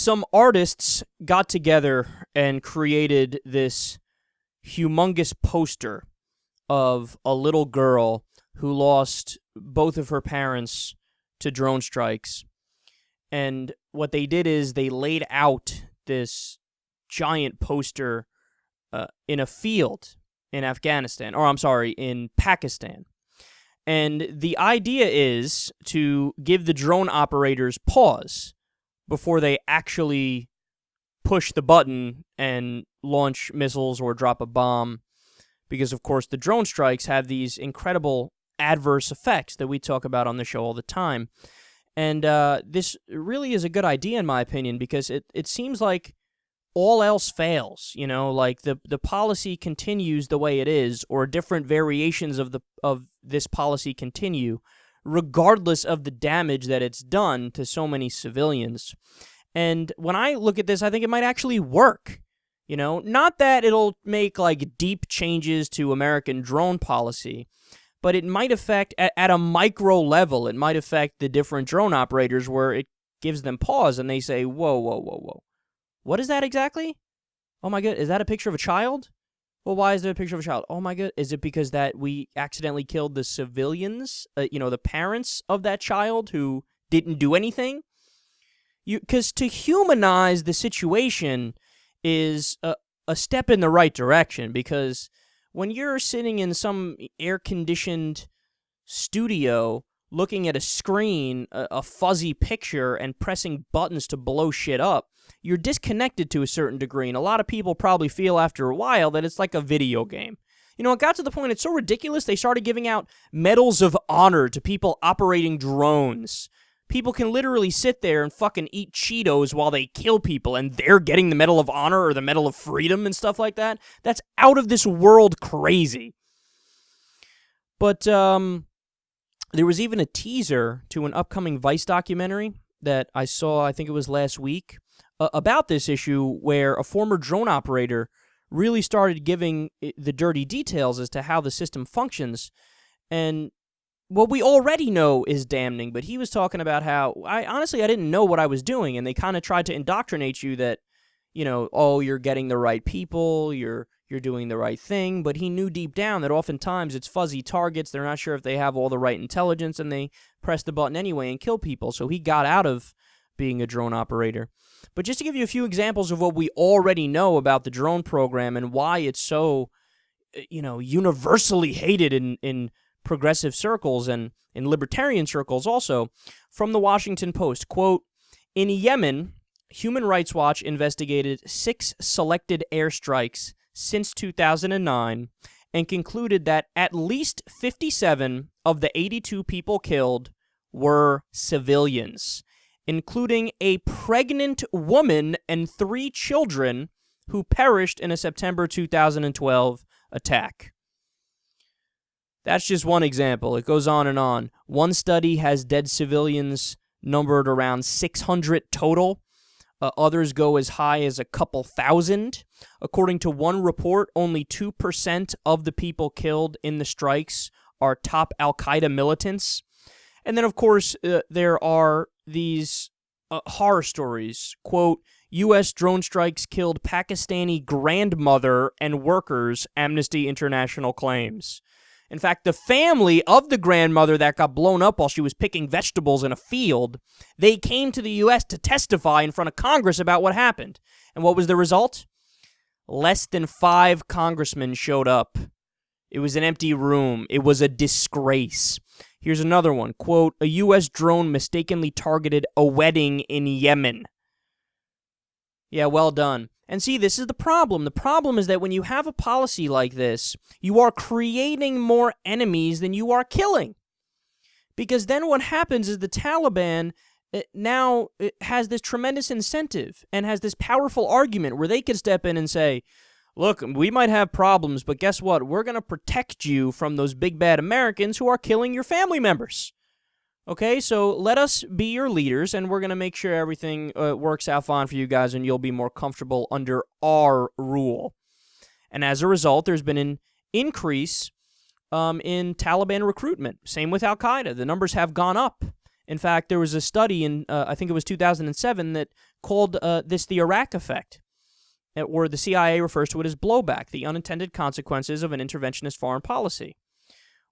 some artists got together and created this humongous poster of a little girl who lost both of her parents to drone strikes. And what they did is they laid out this giant poster in a field in Afghanistan, or I'm sorry, in Pakistan. And the idea is to give the drone operators pause before they actually push the button and launch missiles or drop a bomb. Because, of course, the drone strikes have these incredible adverse effects that we talk about on the show all the time. And this really is a good idea, in my opinion, because it seems like all else fails, you know, like the policy continues the way it is, or different variations of this policy continue, regardless of the damage that it's done to so many civilians. And when I look at this, I think it might actually work. You know, not that it'll make like deep changes to American drone policy, but it might affect at a micro level. It might affect the different drone operators where it gives them pause and they say, whoa, whoa, whoa, whoa. What is that exactly? Oh my God, is that a picture of a child? Well, why is there a picture of a child? Oh my God, is it because that we accidentally killed the civilians, the parents of that child who didn't do anything? Because to humanize the situation is a step in the right direction, because when you're sitting in some air-conditioned studio looking at a screen, a fuzzy picture, and pressing buttons to blow shit up, you're disconnected to a certain degree, and a lot of people probably feel after a while that it's like a video game. You know, it got to the point, it's so ridiculous, they started giving out medals of honor to people operating drones. People can literally sit there and fucking eat Cheetos while they kill people, and they're getting the Medal of Honor or the Medal of Freedom and stuff like that. That's out of this world crazy. But there was even a teaser to an upcoming Vice documentary that I saw, I think it was last week, about this issue, where a former drone operator really started giving the dirty details as to how the system functions. And what we already know is damning, but he was talking about how, I didn't know what I was doing, and they kind of tried to indoctrinate you that, you know, oh, you're getting the right people, you're doing the right thing, but he knew deep down that oftentimes it's fuzzy targets, they're not sure if they have all the right intelligence, and they press the button anyway and kill people, so he got out of being a drone operator. But just to give you a few examples of what we already know about the drone program and why it's so, universally hated in progressive circles and in libertarian circles also, from the Washington Post, quote, in Yemen, Human Rights Watch investigated 6 selected airstrikes since 2009 and concluded that at least 57 of the 82 people killed were civilians, including a pregnant woman and 3 children who perished in a September 2012 attack. That's just one example. It goes on and on. One study has dead civilians numbered around 600 total. Others go as high as a couple thousand. According to one report, only 2% of the people killed in the strikes are top Al-Qaeda militants. And then, of course, there are these horror stories. Quote, U.S. drone strikes killed Pakistani grandmother and workers, Amnesty International claims. In fact, the family of the grandmother that got blown up while she was picking vegetables in a field, they came to the U.S. to testify in front of Congress about what happened. And what was the result? Less than 5 congressmen showed up. It was an empty room. It was a disgrace. Here's another one. Quote, a U.S. drone mistakenly targeted a wedding in Yemen. Yeah, well done. And see, this is the problem. The problem is that when you have a policy like this, you are creating more enemies than you are killing. Because then what happens is the Taliban now has this tremendous incentive and has this powerful argument where they can step in and say, look, we might have problems, but guess what? We're going to protect you from those big bad Americans who are killing your family members. Okay, so let us be your leaders, and we're going to make sure everything works out fine for you guys, and you'll be more comfortable under our rule. And as a result, there's been an increase in Taliban recruitment. Same with Al-Qaeda. The numbers have gone up. In fact, there was a study in, I think it was 2007, that called this the Iraq effect, or the CIA refers to it as blowback, the unintended consequences of an interventionist foreign policy,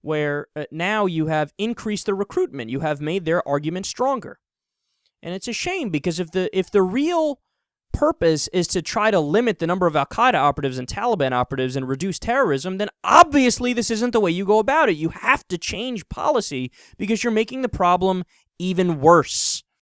where now you have increased the recruitment. You have made their argument stronger. And it's a shame, because if the real purpose is to try to limit the number of al-Qaeda operatives and Taliban operatives and reduce terrorism, then obviously this isn't the way you go about it. You have to change policy, because you're making the problem even worse.